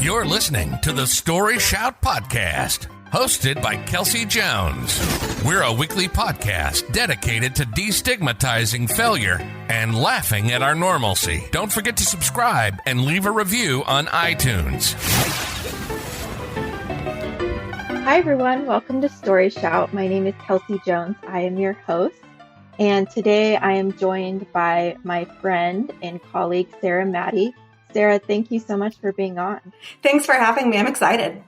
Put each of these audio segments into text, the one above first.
You're listening to the StoryShout podcast, hosted by Kelsey Jones. We're a weekly podcast dedicated to destigmatizing failure and laughing at our normalcy. Don't forget to subscribe and leave a review on iTunes. Hi, everyone. Welcome to StoryShout. My name is Kelsey Jones. I am your host. And today I am joined by my friend and colleague, Mattie. Sarah, thank you so much for being on. Thanks for having me. I'm excited.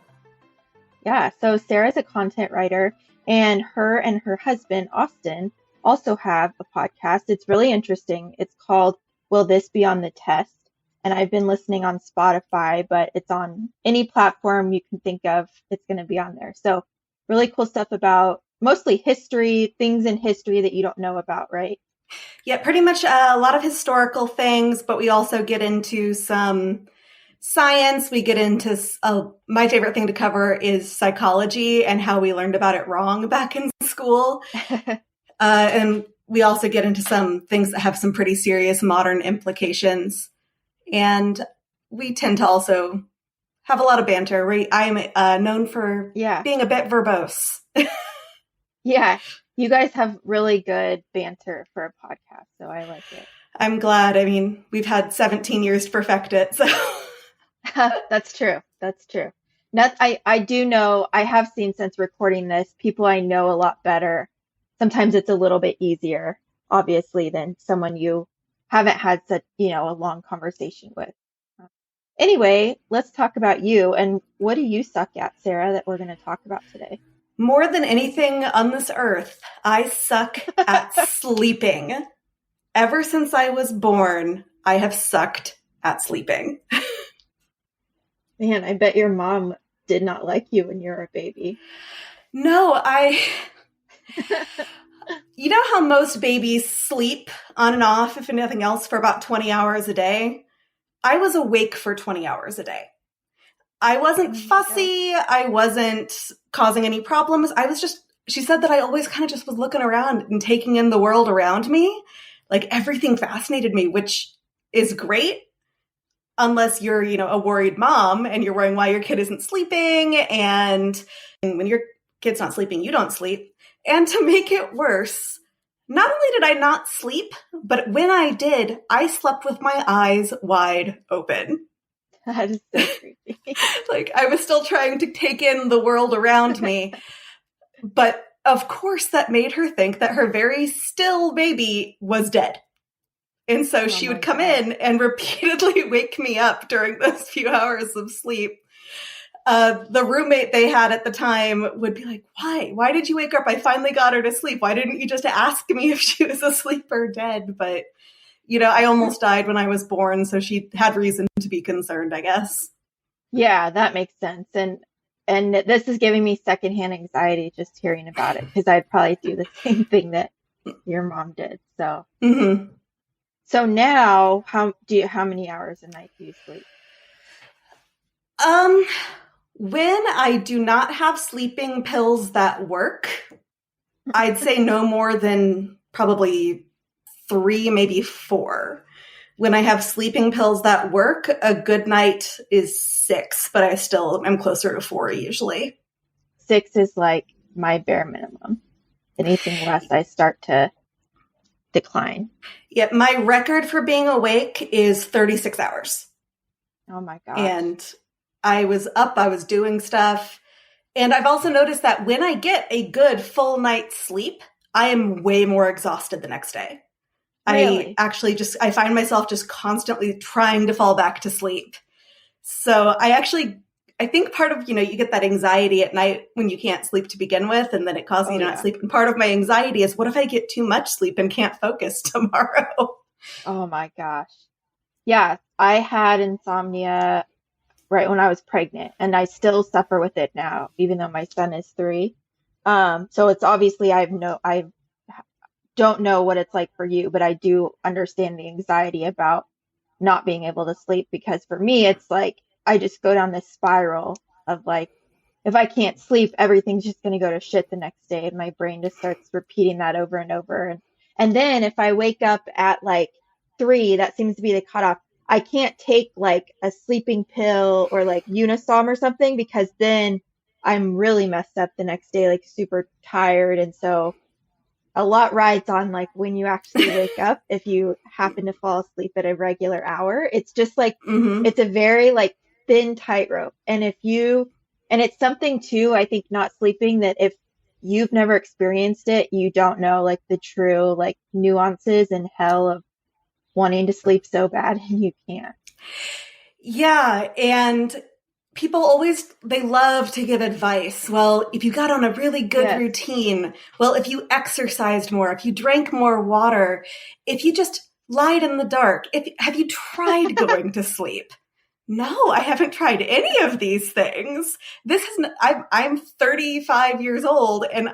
Yeah, so Sarah's a content writer, and her husband, Austin, also have a podcast. It's really interesting. It's called Will This Be on the Test? And I've been listening on Spotify, but it's on any platform you can think of. It's going to be on there. So really cool stuff about mostly history, things in history that you don't know about, right? Yeah, pretty much a lot of historical things, but we also get into some science. We get into, my favorite thing to cover is psychology and how we learned about it wrong back in school. And we also get into some things that have some pretty serious modern implications. And we tend to also have a lot of banter. I'm known for being a bit verbose. Yeah. You guys have really good banter for a podcast, so I like it. I'm glad. I mean, we've had 17 years to perfect it, so. That's true. That's true. I do know, I have seen since recording this, people I know a lot better. Sometimes it's a little bit easier, obviously, than someone you haven't had such, a long conversation with. Anyway, let's talk about you. And what do you suck at, Sarah, that we're going to talk about today? More than anything on this earth, I suck at sleeping. Ever since I was born, I have sucked at sleeping. Man, I bet your mom did not like you when you were a baby. No, you know how most babies sleep on and off, if nothing else, for about 20 hours a day? I was awake for 20 hours a day. I wasn't fussy. I wasn't causing any problems. She said that I always kind of just was looking around and taking in the world around me. Like everything fascinated me, which is great. Unless you're, a worried mom and you're worrying why your kid isn't sleeping. And when your kid's not sleeping, you don't sleep. And to make it worse, not only did I not sleep, but when I did, I slept with my eyes wide open. That is so creepy. Like I was still trying to take in the world around me. But of course that made her think that her very still baby was dead. And so she would come in and repeatedly wake me up during those few hours of sleep. The roommate they had at the time would be like, why? Why did you wake her up? I finally got her to sleep. Why didn't you just ask me if she was asleep or dead? But I almost died when I was born, so she had reason to be concerned, I guess. Yeah, that makes sense. And this is giving me secondhand anxiety just hearing about it, because I'd probably do the same thing that your mom did. So, So now, how many hours a night do you sleep? When I do not have sleeping pills that work, I'd say no more than probably 3, maybe 4. When I have sleeping pills that work, a good night is 6, but I still am closer to 4 usually. 6 is like my bare minimum. Anything less, I start to decline. Yeah, my record for being awake is 36 hours. Oh my gosh. And I was up, I was doing stuff. And I've also noticed that when I get a good full night's sleep, I am way more exhausted the next day. Really? I find myself just constantly trying to fall back to sleep. So I think part of, you get that anxiety at night when you can't sleep to begin with, and then it causes you to not sleep. And part of my anxiety is, what if I get too much sleep and can't focus tomorrow? Oh my gosh. Yeah, I had insomnia right when I was pregnant, and I still suffer with it now, even though my son is 3. So it's obviously, I don't know what it's like for you, but I do understand the anxiety about not being able to sleep, because for me, it's like, I just go down this spiral of like, if I can't sleep, everything's just going to go to shit the next day. And my brain just starts repeating that over and over. And then if I wake up at like 3, that seems to be the cutoff. I can't take like a sleeping pill or like Unisom or something because then I'm really messed up the next day, like super tired. And so a lot rides on like when you actually wake up, if you happen to fall asleep at a regular hour. It's just like, Mm-hmm. it's a very like thin tightrope. And it's something too, I think not sleeping that if you've never experienced it, you don't know like the true like nuances and hell of wanting to sleep so bad and you can't. Yeah. And people always, they love to give advice. Well, if you got on a really good Yes. routine, well, if you exercised more, if you drank more water, if you just lied in the dark, have you tried going to sleep? No, I haven't tried any of these things. I'm 35 years old and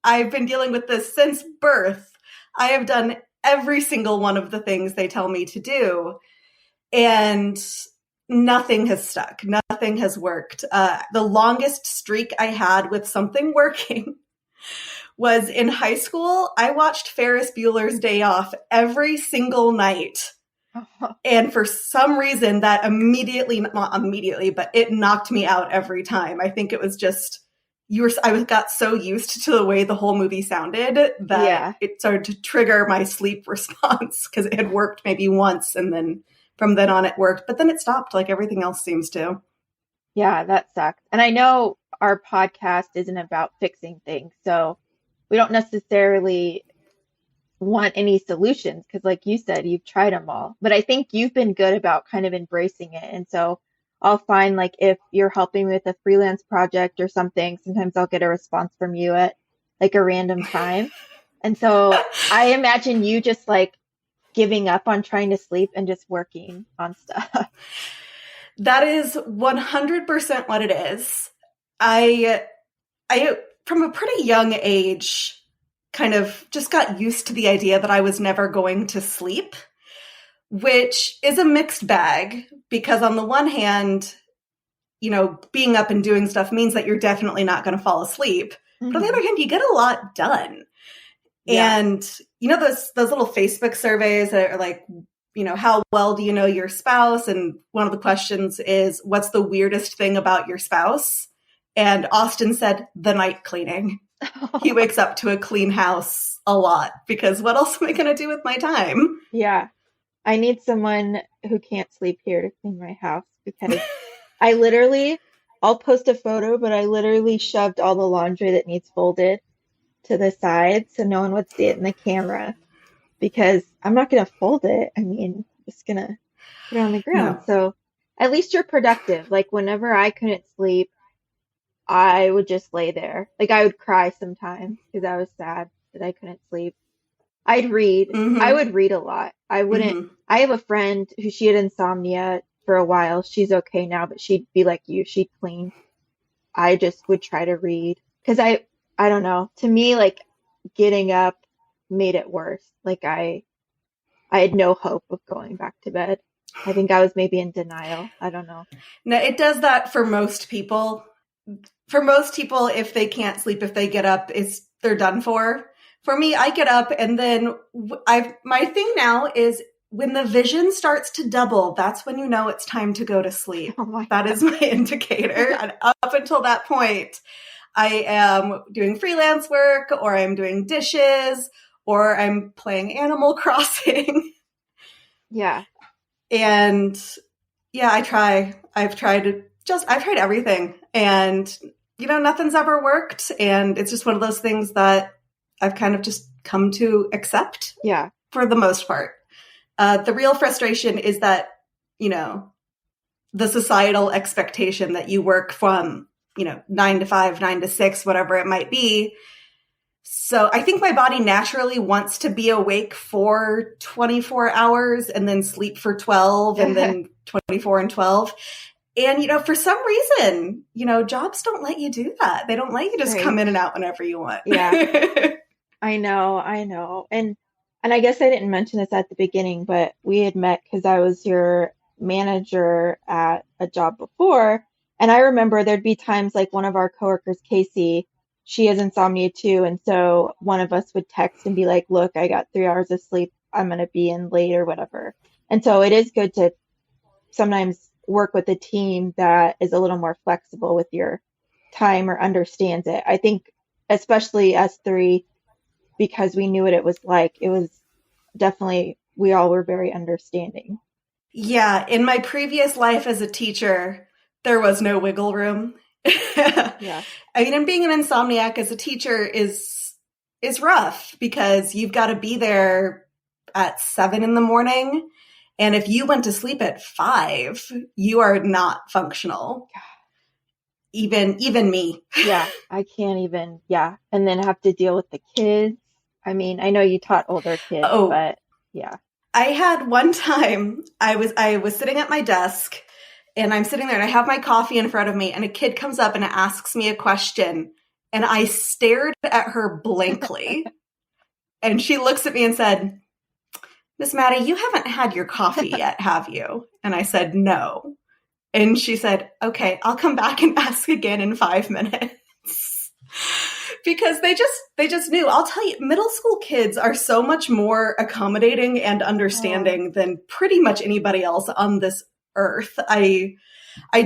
I've been dealing with this since birth. I have done every single one of the things they tell me to do. And nothing has stuck. Nothing has worked. The longest streak I had with something working was in high school. I watched Ferris Bueller's Day Off every single night. And for some reason that not immediately, but it knocked me out every time. I think it was just, I got so used to the way the whole movie sounded that it started to trigger my sleep response because it had worked maybe once and then from then on it worked, but then it stopped like everything else seems to. Yeah, that sucks. And I know our podcast isn't about fixing things, so we don't necessarily want any solutions because like you said, you've tried them all. But I think you've been good about kind of embracing it. And so I'll find like if you're helping with a freelance project or something, sometimes I'll get a response from you at like a random time. And so I imagine you just like giving up on trying to sleep and just working on stuff. That is 100% what it is. I from a pretty young age kind of just got used to the idea that I was never going to sleep, which is a mixed bag because on the one hand, you know, being up and doing stuff means that you're definitely not going to fall asleep. Mm-hmm. But on the other hand, you get a lot done. Yeah. And you know, those little Facebook surveys that are like, you know, how well do you know your spouse? And one of the questions is, what's the weirdest thing about your spouse? And Austin said, the night cleaning. He wakes up to a clean house a lot because what else am I going to do with my time? Yeah. I need someone who can't sleep here to clean my house because I'll post a photo, but I literally shoved all the laundry that needs folded to the side so no one would see it in the camera because I'm not going to fold it. I mean, I'm just going to put it on the ground. No. So at least you're productive. Like whenever I couldn't sleep, I would just lay there. Like I would cry sometimes because I was sad that I couldn't sleep. I'd read. Mm-hmm. I would read a lot. I wouldn't. Mm-hmm. I have a friend who she had insomnia for a while. She's okay now, but she'd be like you. She'd clean. I just would try to read because I don't know. To me, like getting up made it worse. Like I had no hope of going back to bed. I think I was maybe in denial. I don't know. No, it does that for most people. For most people, if they can't sleep, if they get up, they're done for. For me, I get up and then my thing now is when the vision starts to double, that's when you know it's time to go to sleep. That is my indicator. And up until that point, I am doing freelance work or I'm doing dishes or I'm playing Animal Crossing. Yeah. And yeah, I've tried everything and you know, nothing's ever worked. And it's just one of those things that I've kind of just come to accept. Yeah. For the most part. The real frustration is that, you know, the societal expectation that you work from, you know, 9 to 5, 9 to 6, whatever it might be. So I think my body naturally wants to be awake for 24 hours and then sleep for 12 and then 24 and 12. And, you know, for some reason, you know, jobs don't let you do that. They don't let you just come in and out whenever you want. Yeah. I know. And I guess I didn't mention this at the beginning, but we had met because I was your manager at a job before. And I remember there'd be times like one of our coworkers, Casey, she has insomnia too. And so one of us would text and be like, look, I got 3 hours of sleep. I'm going to be in late or whatever. And so it is good to sometimes work with a team that is a little more flexible with your time or understands it. I think especially us three, because we knew what it was like, it was definitely, we all were very understanding. Yeah, in my previous life as a teacher, there was no wiggle room. Yeah. I mean, and being an insomniac as a teacher is rough because you've got to be there at 7 a.m. And if you went to sleep at 5, you are not functional. Even me. Yeah, I can't even, yeah. And then have to deal with the kids. I mean, I know you taught older kids, but yeah. I had one time I was sitting at my desk and I'm sitting there and I have my coffee in front of me and a kid comes up and asks me a question and I stared at her blankly and she looks at me and said, "Miss Mattie, you haven't had your coffee yet, have you?" And I said, "No." And she said, "Okay, I'll come back and ask again in 5 minutes." Because they just knew. I'll tell you, middle school kids are so much more accommodating and understanding than pretty much anybody else on this earth. I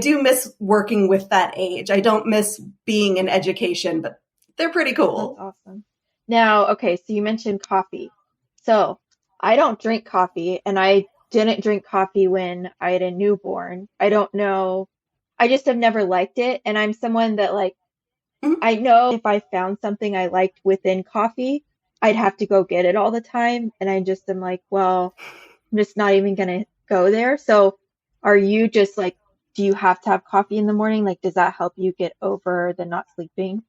do miss working with that age. I don't miss being in education, but they're pretty cool. That's awesome. Now, okay, so you mentioned coffee. So I don't drink coffee, and I didn't drink coffee when I had a newborn. I don't know. I just have never liked it. And I'm someone that like, I know if I found something I liked within coffee, I'd have to go get it all the time. And I just am like, well, I'm just not even going to go there. So are you just like, do you have to have coffee in the morning? Like, does that help you get over the not sleeping?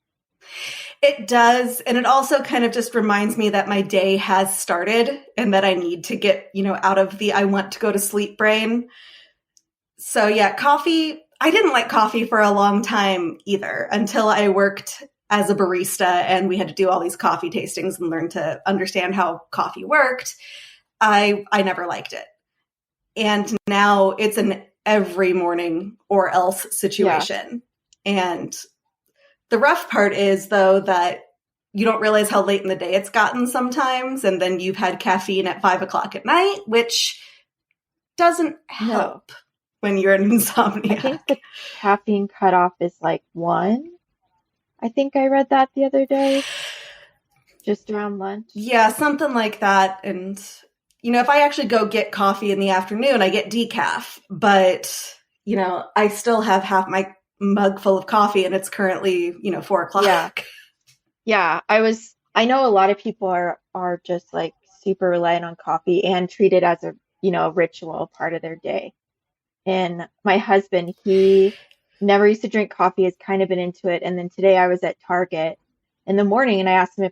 It does. And it also kind of just reminds me that my day has started and that I need to get, out of the I want to go to sleep brain. So yeah, coffee. I didn't like coffee for a long time either until I worked as a barista and we had to do all these coffee tastings and learn to understand how coffee worked. I never liked it. And now it's an every morning or else situation. Yeah. And the rough part is though that you don't realize how late in the day it's gotten sometimes. And then you've had caffeine at 5 o'clock at night, which doesn't help. No. When you're an insomniac. I think the caffeine cutoff is like 1. I think I read that the other day, just around lunch. Yeah, something like that. And, if I actually go get coffee in the afternoon, I get decaf. But, I still have half my mug full of coffee and it's currently, 4 o'clock. Yeah. I know a lot of people are just like super reliant on coffee and treat it as a, ritual part of their day. And my husband, he never used to drink coffee, has kind of been into it. And then today I was at Target in the morning and I asked him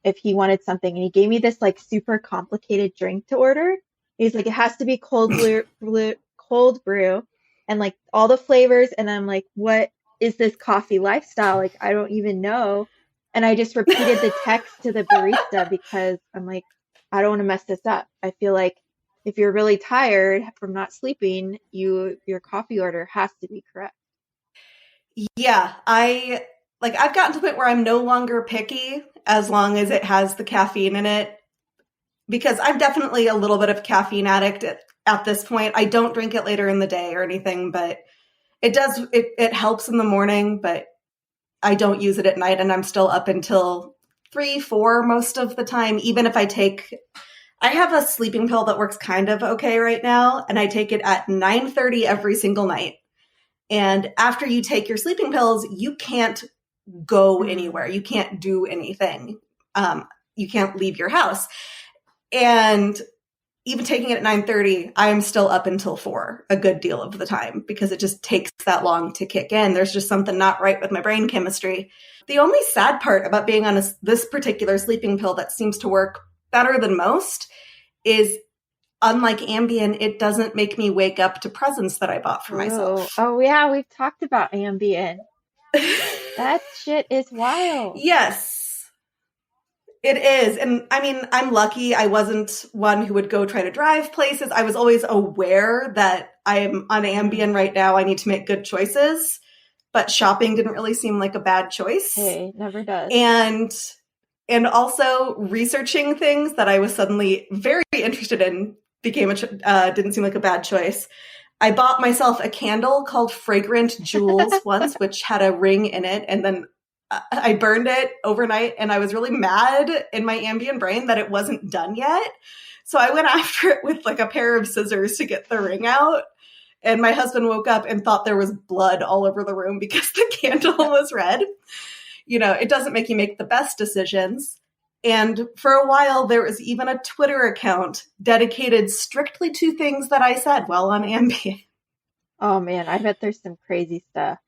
if he wanted something. And he gave me this like super complicated drink to order. He's like, it has to be cold brew and like all the flavors. And I'm like, what is this coffee lifestyle? Like, I don't even know. And I just repeated the text to the barista because I'm like, I don't want to mess this up. I feel like if you're really tired from not sleeping, your coffee order has to be correct. Yeah, I've gotten to the point where I'm no longer picky as long as it has the caffeine in it, because I'm definitely a little bit of a caffeine addict at this point. I don't drink it later in the day or anything, but it helps in the morning, but I don't use it at night, and I'm still up until 3, 4 most of the time, even if I have a sleeping pill that works kind of okay right now, and I take it at 9:30 every single night. And after you take your sleeping pills, you can't go anywhere. You can't do anything. You can't leave your house. And even taking it at 9:30, I'm still up until 4 a good deal of the time because it just takes that long to kick in. There's just something not right with my brain chemistry. The only sad part about being on this particular sleeping pill that seems to work better than most is, unlike Ambien, it doesn't make me wake up to presents that I bought for myself. Oh yeah, we've talked about Ambien. That shit is wild. Yes, it is. And I mean, I'm lucky I wasn't one who would go try to drive places. I was always aware that I'm on Ambien right now. I need to make good choices. But shopping didn't really seem like a bad choice. Hey, never does. And also researching things that I was suddenly very interested in didn't seem like a bad choice. I bought myself a candle called Fragrant Jewels once, which had a ring in it, and then I burned it overnight, and I was really mad in my Ambien brain that it wasn't done yet. So I went after it with like a pair of scissors to get the ring out. And my husband woke up and thought there was blood all over the room because the candle was red. You know, it doesn't make you make the best decisions. And for a while, there was even a Twitter account dedicated strictly to things that I said while on Ambien. Oh man, I bet there's some crazy stuff.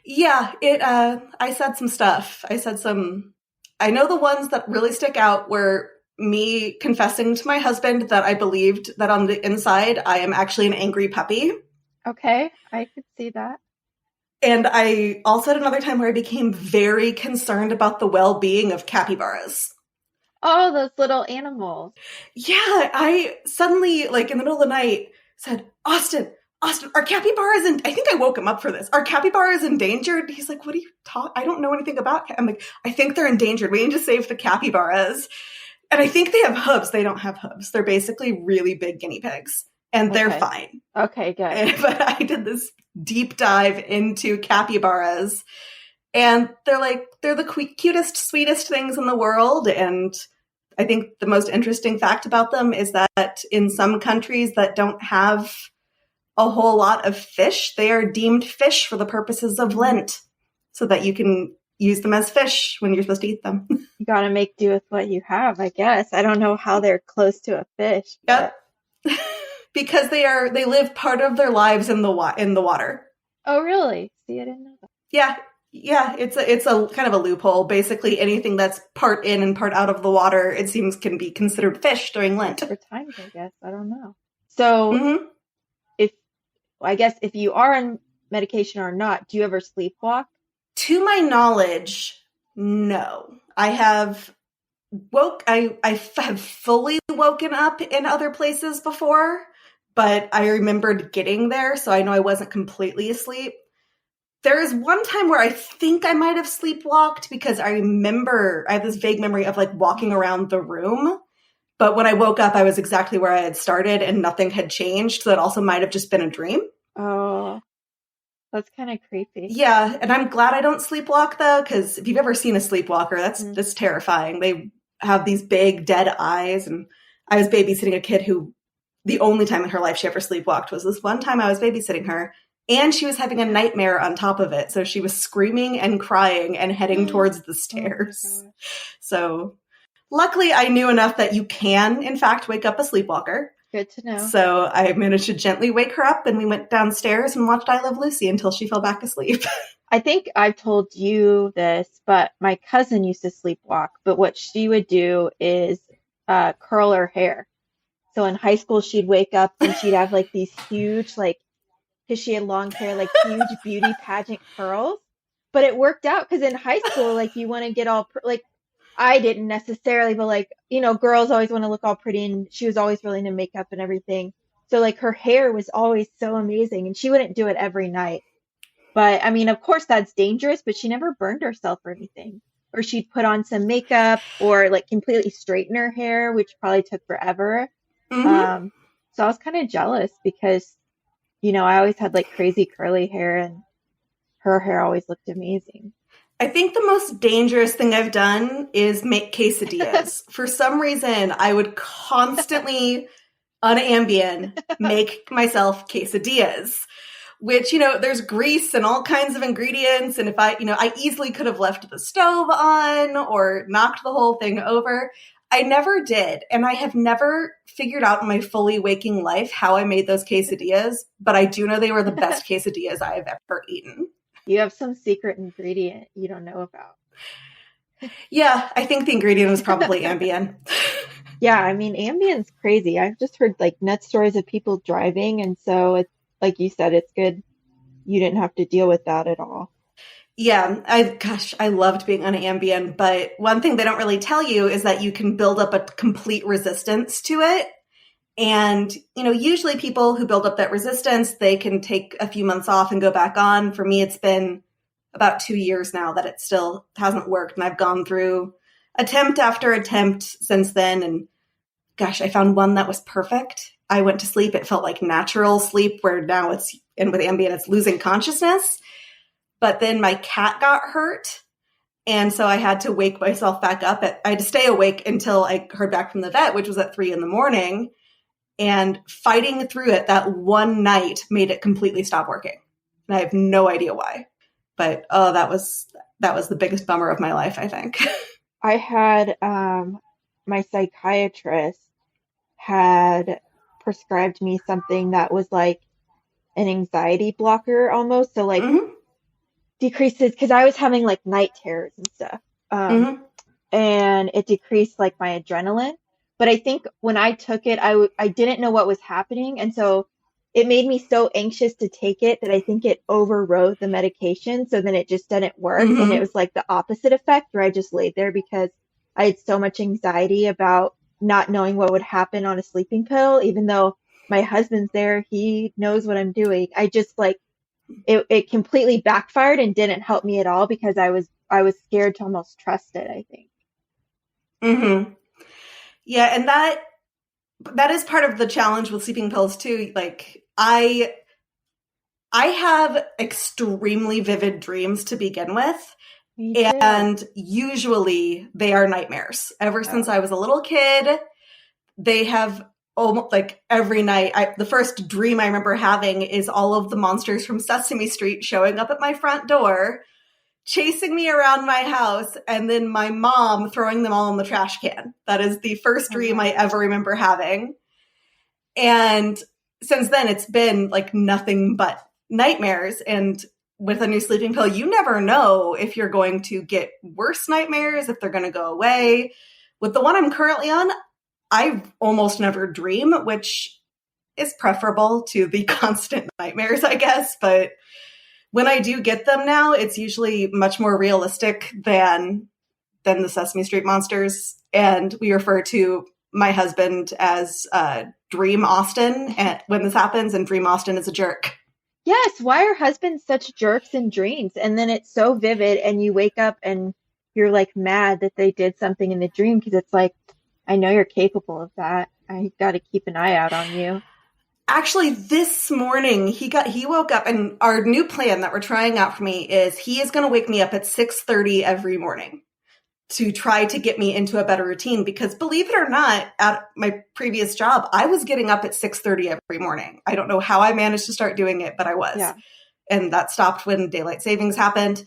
Yeah, I said some stuff. I know the ones that really stick out were me confessing to my husband that I believed that on the inside, I am actually an angry puppy. Okay, I could see that. And I also had another time where I became very concerned about the well-being of capybaras. Oh, those little animals. Yeah, I suddenly, like in the middle of the night, said, Austin, are capybaras I think I woke him up for this. Are capybaras endangered? He's like, what are you talking? I don't know anything about. I'm like, I think they're endangered. We need to save the capybaras. And I think they have hooves. They don't have hooves. They're basically really big guinea pigs. And they're fine. Okay, good. But I did this deep dive into capybaras. And they're the cutest, sweetest things in the world. And I think the most interesting fact about them is that in some countries that don't have a whole lot of fish, they are deemed fish for the purposes of Lent, so that you can use them as fish when you're supposed to eat them. You gotta make do with what you have, I guess. I don't know how they're close to a fish. Yep. Because they live part of their lives in the water. Oh, really? See, I didn't know that. Yeah. It's a kind of a loophole. Basically, anything that's part in and part out of the water, it seems, can be considered fish during Lent. For times, I guess. I don't know. So, if you are on medication or not, do you ever sleepwalk? To my knowledge, no. I have fully woken up in other places before, but I remembered getting there, so I know I wasn't completely asleep. There is one time where I think I might have sleepwalked because I have this vague memory of like walking around the room. But when I woke up, I was exactly where I had started and nothing had changed. So that also might have just been a dream. Oh, that's kind of creepy. Yeah. And I'm glad I don't sleepwalk though, because if you've ever seen a sleepwalker, that's terrifying. They have these big dead eyes. And I was babysitting a kid who the only time in her life she ever sleepwalked was this one time I was babysitting her. And she was having a nightmare on top of it. So she was screaming and crying and heading towards the stairs. Oh, so luckily I knew enough that you can, in fact, wake up a sleepwalker. Good to know. So I managed to gently wake her up and we went downstairs and watched I Love Lucy until she fell back asleep. I think I've told you this, but my cousin used to sleepwalk. But what she would do is curl her hair. So in high school, she'd wake up and she'd have like these huge, like, because she had long hair, like huge beauty pageant curls. But it worked out because in high school, like you want to get all, like I didn't necessarily, but like, you know, girls always want to look all pretty and she was always really into makeup and everything. So like her hair was always so amazing and she wouldn't do it every night. But I mean, of course that's dangerous, but she never burned herself or anything. Or she'd put on some makeup or like completely straighten her hair, which probably took forever. Mm-hmm. So I was kind of jealous because, you know, I always had like crazy curly hair and her hair always looked amazing. I think the most dangerous thing I've done is make quesadillas. For some reason, I would constantly, on Ambien, make myself quesadillas, which, you know, there's grease and all kinds of ingredients. And if I easily could have left the stove on or knocked the whole thing over. I never did. And I have never figured out in my fully waking life how I made those quesadillas, but I do know they were the best quesadillas I have ever eaten. You have some secret ingredient you don't know about. Yeah, I think the ingredient was probably Ambien. Yeah, I mean, Ambien's crazy. I've just heard like nut stories of people driving. And so it's like you said, it's good. You didn't have to deal with that at all. Yeah, I loved being on Ambien, but one thing they don't really tell you is that you can build up a complete resistance to it. And, you know, usually people who build up that resistance, they can take a few months off and go back on. For me, it's been about 2 years now that it still hasn't worked. And I've gone through attempt after attempt since then. And gosh, I found one that was perfect. I went to sleep, it felt like natural sleep, where now it's, and with Ambien, it's losing consciousness. But then my cat got hurt. And so I had to wake myself back up. I had to stay awake until I heard back from the vet, which was at 3 a.m. And fighting through it that one night made it completely stop working. And I have no idea why. But that was the biggest bummer of my life, I think. I had my psychiatrist had prescribed me something that was like an anxiety blocker almost. So like decreases, because I was having like night terrors and stuff. And it decreased like my adrenaline. But I think when I took it, I didn't know what was happening. And so it made me so anxious to take it that I think it overrode the medication. So then it just didn't work. And it was like the opposite effect, where I just laid there because I had so much anxiety about not knowing what would happen on a sleeping pill. Even though my husband's there, he knows what I'm doing. I just like, it completely backfired and didn't help me at all because I was scared to almost trust it, I think. Yeah. And that is part of the challenge with sleeping pills too. Like I have extremely vivid dreams to begin with. And usually they are nightmares. Ever since I was a little kid, they have almost like every night. The first dream I remember having is all of the monsters from Sesame Street showing up at my front door, chasing me around my house, and then my mom throwing them all in the trash can. That is the first dream I ever remember having. And since then, it's been like nothing but nightmares. And with a new sleeping pill, you never know if you're going to get worse nightmares, if they're going to go away. With the one I'm currently on, I almost never dream, which is preferable to the constant nightmares, I guess. But when I do get them now, it's usually much more realistic than the Sesame Street monsters. And we refer to my husband as Dream Austin when this happens, and Dream Austin is a jerk. Yes, why are husbands such jerks in dreams? And then it's so vivid and you wake up and you're like mad that they did something in the dream because it's like, I know you're capable of that. I got to keep an eye out on you. Actually, this morning he woke up, and our new plan that we're trying out for me is he is going to wake me up at 6:30 every morning to try to get me into a better routine. Because believe it or not, at my previous job, I was getting up at 6:30 every morning. I don't know how I managed to start doing it, but I was. Yeah. And that stopped when daylight savings happened.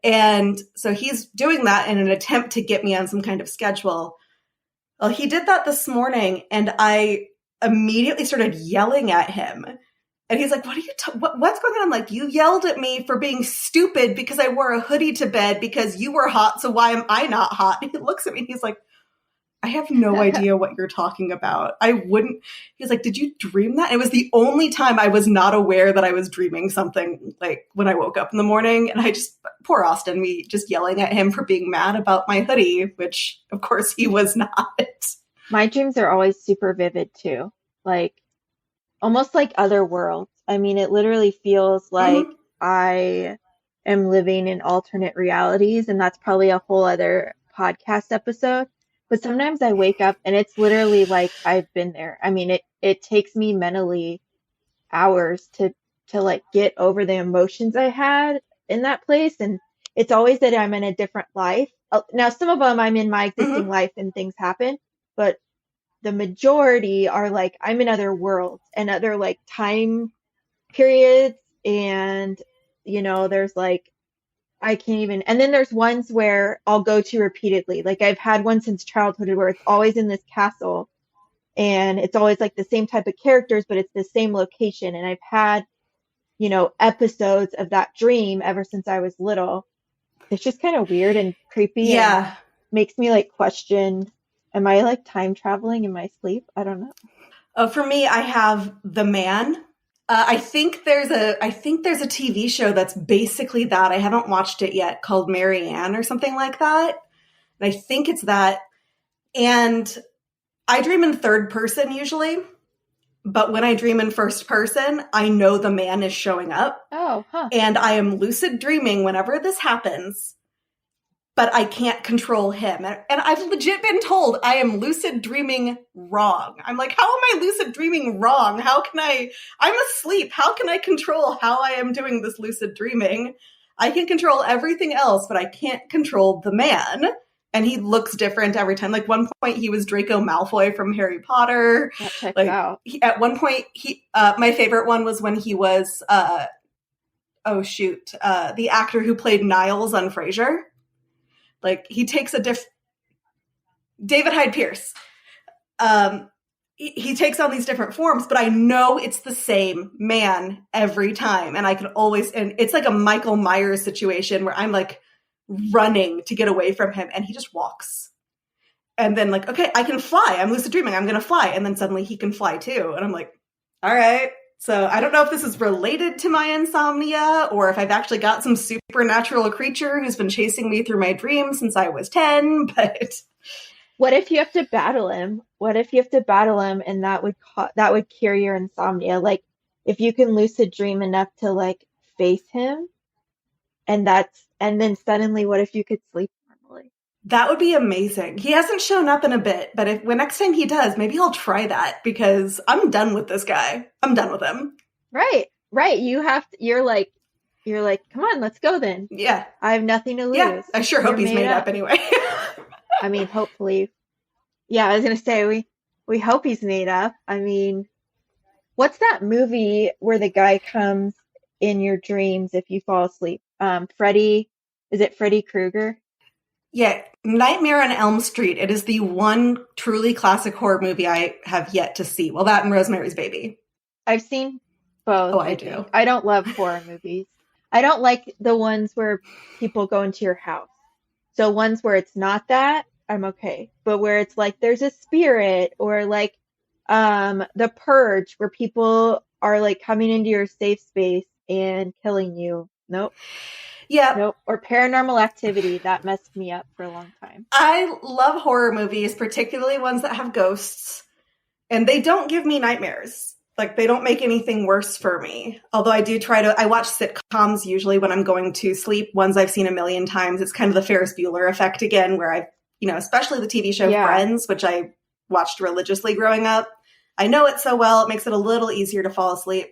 And so he's doing that in an attempt to get me on some kind of schedule. Well, he did that this morning, and I immediately started yelling at him. And he's like, what's going on? I'm like, you yelled at me for being stupid because I wore a hoodie to bed because you were hot. So why am I not hot? And he looks at me and he's like, I have no idea what you're talking about. He's like, did you dream that? And it was the only time I was not aware that I was dreaming something, like when I woke up in the morning. And poor Austin, me just yelling at him for being mad about my hoodie, which of course he was not. My dreams are always super vivid too. Like, almost like other worlds. I mean, it literally feels like I am living in alternate realities, and that's probably a whole other podcast episode. But sometimes I wake up and it's literally like I've been there. I mean, it takes me mentally hours to like get over the emotions I had in that place. And it's always that I'm in a different life. Now, some of them I'm in my existing life and things happen, but the majority are like I'm in other worlds and other like time periods. And, there's like, I can't even, and then there's ones where I'll go to repeatedly. Like I've had one since childhood where it's always in this castle and it's always like the same type of characters, but it's the same location. And I've had, episodes of that dream ever since I was little. It's just kind of weird and creepy. Yeah. And makes me like question, am I like time traveling in my sleep? I don't know. For me, I have The Man. I think there's a TV show that's basically that. I haven't watched it yet, called Mary Ann or something like that. And I think it's that. And I dream in third person usually, but when I dream in first person, I know the man is showing up. Oh, huh. And I am lucid dreaming whenever this happens. but I can't control him. And I've legit been told I am lucid dreaming wrong. I'm like, how am I lucid dreaming wrong? I'm asleep. How can I control how I am doing this lucid dreaming? I can control everything else, but I can't control the man. And he looks different every time. Like one point he was Draco Malfoy from Harry Potter. That checks like out. At one point my favorite one was when he was, the actor who played Niles on Frasier. Like he takes David Hyde Pierce. He takes on these different forms, but I know it's the same man every time. And I can always, and it's like a Michael Myers situation where I'm like running to get away from him and he just walks. And then like, okay, I can fly. I'm lucid dreaming. I'm going to fly. And then suddenly he can fly too. And I'm like, all right. So I don't know if this is related to my insomnia or if I've actually got some supernatural creature who's been chasing me through my dreams since I was 10, but what if you have to battle him? What if you have to battle him and that would cure your insomnia? Like if you can lucid dream enough to like face him and then suddenly what if you could sleep normally? That would be amazing. He hasn't shown up in a bit, but when next time he does, maybe I'll try that because I'm done with this guy. I'm done with him. Right. You're like, come on, let's go then. Yeah. I have nothing to lose. Yeah, I sure hope he's made up anyway. I mean, hopefully. Yeah, I was going to say, we hope he's made up. I mean, what's that movie where the guy comes in your dreams if you fall asleep? Is it Freddy Krueger? Yeah, Nightmare on Elm Street. It is the one truly classic horror movie I have yet to see. Well, that and Rosemary's Baby. I've seen both. Oh, I do. I don't love horror movies. I don't like the ones where people go into your house. So ones where it's not that, I'm okay. But where it's like there's a spirit or like The Purge where people are like coming into your safe space and killing you. Nope. Yeah. Nope. Or Paranormal Activity. That messed me up for a long time. I love horror movies, particularly ones that have ghosts. And they don't give me nightmares. Like, they don't make anything worse for me. Although I watch sitcoms usually when I'm going to sleep, ones I've seen a million times. It's kind of the Ferris Bueller effect again, where especially the TV show Friends, which I watched religiously growing up. I know it so well, it makes it a little easier to fall asleep.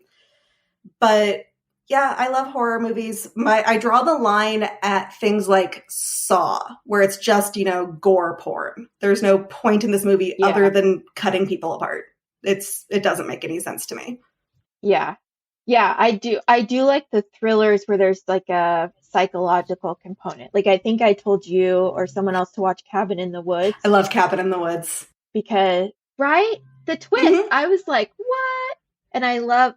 But yeah, I love horror movies. I draw the line at things like Saw, where it's just, gore porn. There's no point in this movie other than cutting people apart. It doesn't make any sense to me. Yeah. Yeah, I do like the thrillers where there's like a psychological component. Like I think I told you or someone else to watch Cabin in the Woods. I love Cabin in the Woods. Because, right? The twist. Mm-hmm. I was like, what? And I love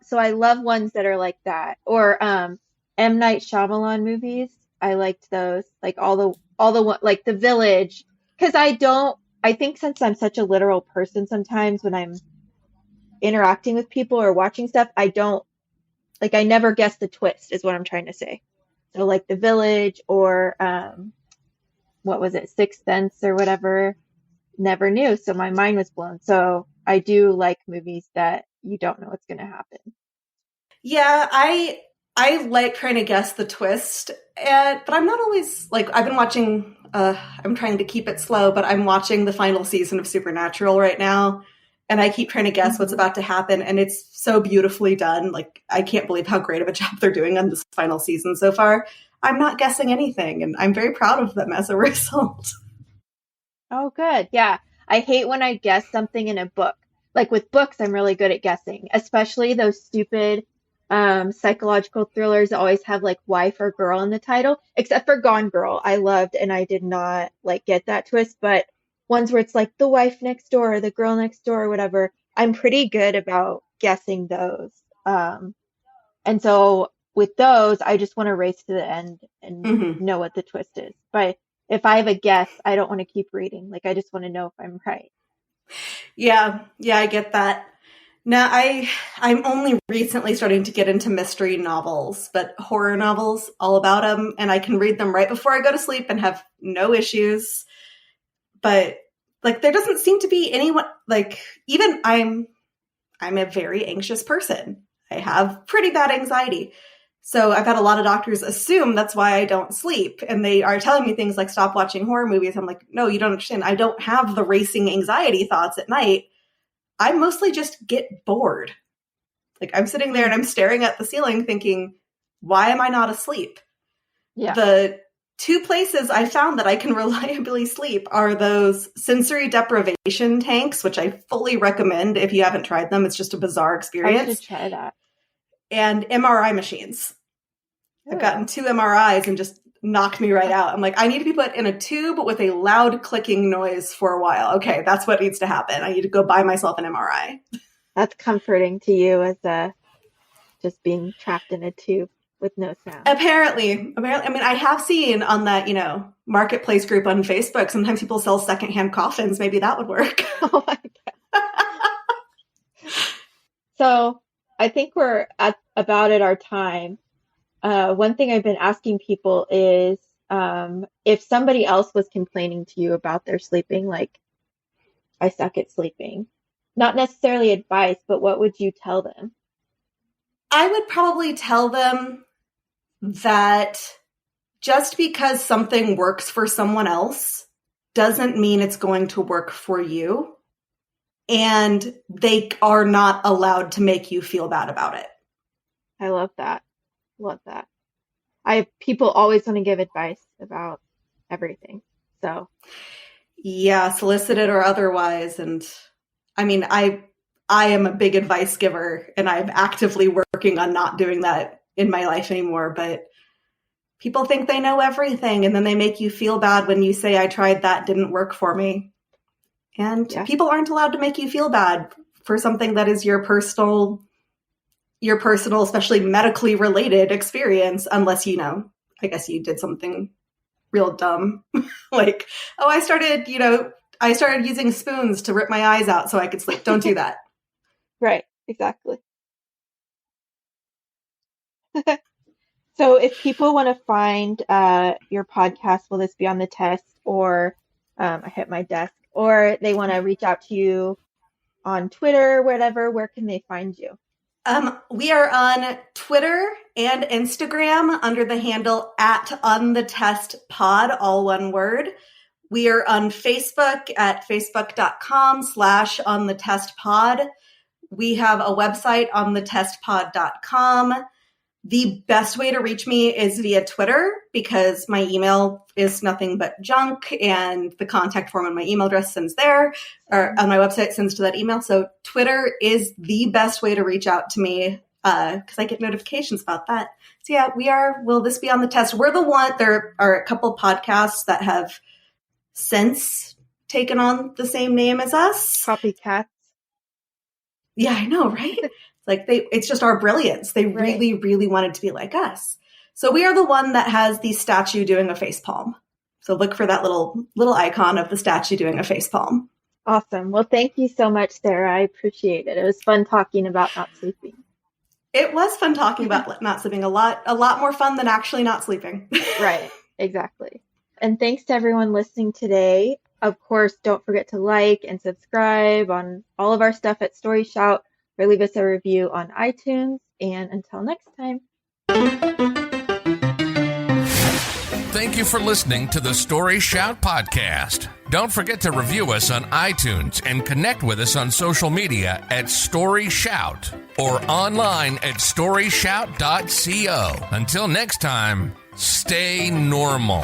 ones that are like that. Or M. Night Shyamalan movies. I liked those. Like all the like The Village. Because I think since I'm such a literal person sometimes when I'm interacting with people or watching stuff, I never guess the twist is what I'm trying to say. So like The Village or what was it, Sixth Sense or whatever, never knew. So my mind was blown. So I do like movies that you don't know what's going to happen. Yeah, I like trying to guess the twist, but I'm not always like, I've been watching, I'm trying to keep it slow, but I'm watching the final season of Supernatural right now. And I keep trying to guess what's about to happen. And it's so beautifully done. Like, I can't believe how great of a job they're doing on this final season so far. I'm not guessing anything. And I'm very proud of them as a result. Oh, good. Yeah. I hate when I guess something in a book. Like with books, I'm really good at guessing, especially those stupid psychological thrillers that always have like wife or girl in the title, except for Gone Girl. I loved, and I did not like get that twist, but ones where it's like the wife next door or the girl next door or whatever, I'm pretty good about guessing those. And so with those, I just want to race to the end and know what the twist is. But if I have a guess, I don't want to keep reading. Like, I just want to know if I'm right. Yeah, I get that. Now, I'm only recently starting to get into mystery novels, but horror novels, all about them. And I can read them right before I go to sleep and have no issues. But like, there doesn't seem to be anyone, like, even I'm a very anxious person. I have pretty bad anxiety. So I've had a lot of doctors assume that's why I don't sleep. And they are telling me things like, stop watching horror movies. I'm like, no, you don't understand. I don't have the racing anxiety thoughts at night. I mostly just get bored. Like I'm sitting there and I'm staring at the ceiling thinking, why am I not asleep? Yeah. The two places I found that I can reliably sleep are those sensory deprivation tanks, which I fully recommend if you haven't tried them. It's just a bizarre experience. I should try that. And MRI machines. I've gotten 2 MRIs and just knocked me right out. I'm like, I need to be put in a tube with a loud clicking noise for a while. Okay, that's what needs to happen. I need to go buy myself an MRI. That's comforting to you as just being trapped in a tube with no sound. Apparently. I mean, I have seen on that, marketplace group on Facebook, sometimes people sell secondhand coffins. Maybe that would work. Oh my God. So I think we're about at our time. One thing I've been asking people is if somebody else was complaining to you about their sleeping, like, I suck at sleeping, not necessarily advice, but what would you tell them? I would probably tell them that just because something works for someone else doesn't mean it's going to work for you. And they are not allowed to make you feel bad about it. I love that. Love that. People always want to give advice about everything. So yeah, solicited or otherwise. And I mean, I am a big advice giver and I'm actively working on not doing that in my life anymore. But people think they know everything and then they make you feel bad when you say, I tried that, didn't work for me. And people aren't allowed to make you feel bad for something that is your personal, especially medically related experience, unless, I guess you did something real dumb. Like, oh, I started using spoons to rip my eyes out so I could sleep. Don't do that. Right. Exactly. So if people want to find your podcast, will this be on the test or I hit my desk, or they want to reach out to you on Twitter, whatever, where can they find you? We are on Twitter and Instagram under the handle @onthetestpod, all one word. We are on Facebook at facebook.com/onthetestpod. We have a website, onthetestpod.com. The best way to reach me is via Twitter because my email is nothing but junk and the contact form on my email address sends there, or on my website sends to that email. So Twitter is the best way to reach out to me because I get notifications about that. So yeah, will this be on the test? We're the one, there are a couple podcasts that have since taken on the same name as us. Copycats. Yeah, I know, right? It's just our brilliance. They really, really wanted to be like us. So we are the one that has the statue doing a face palm. So look for that little icon of the statue doing a face palm. Awesome. Well, thank you so much, Sarah. I appreciate it. It was fun talking about not sleeping. It was fun talking about not sleeping. A lot more fun than actually not sleeping. Right. Exactly. And thanks to everyone listening today. Of course, don't forget to like and subscribe on all of our stuff at StoryShout, or leave us a review on iTunes. And until next time. Thank you for listening to the StoryShout podcast. Don't forget to review us on iTunes and connect with us on social media at StoryShout or online at storyshout.co. Until next time, stay normal.